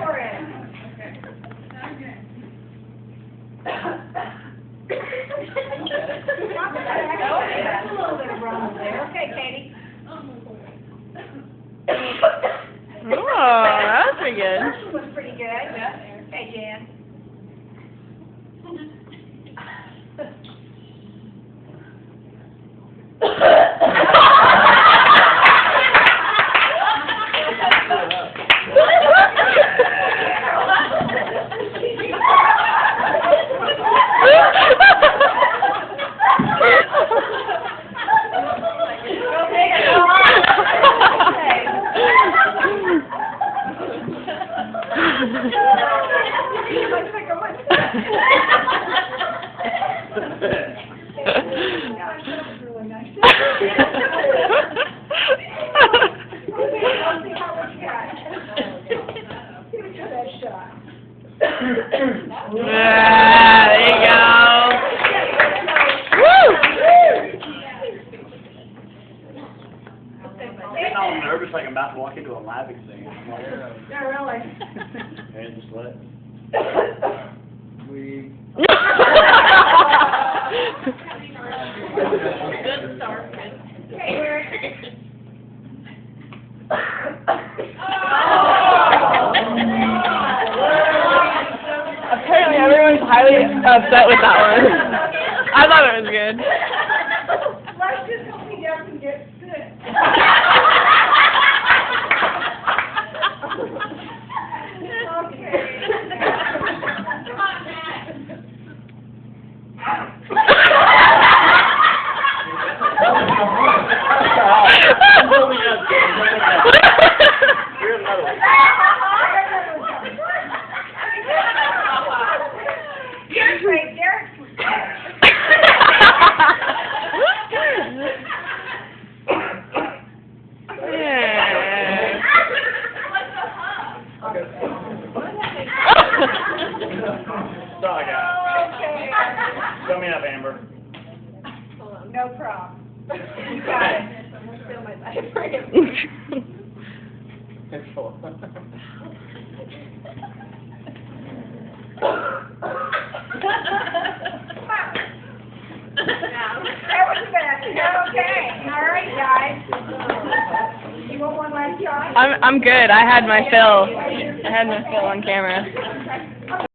for it. That's a little bit of rum there. Okay, Katie. Oh, that was pretty good. That was pretty good. Okay, Jan. Yeah, there you go. Woo! I'm all nervous like I'm about to walk into a live exam. No, really. And just let it. Good start, Chris. Okay, Eric. Apparently everyone's highly upset with that one. I thought it was good. Let's just hope he doesn't get sick. Here's another one. Derek's great. Derek's That's all I got. okay. Show me up, Amber. No problem. You got it. I'm gonna fill my life for him. It's full. That was the best. Okay. All right, guys. You want one last shot? I'm good. I had my fill. I had my fill on camera.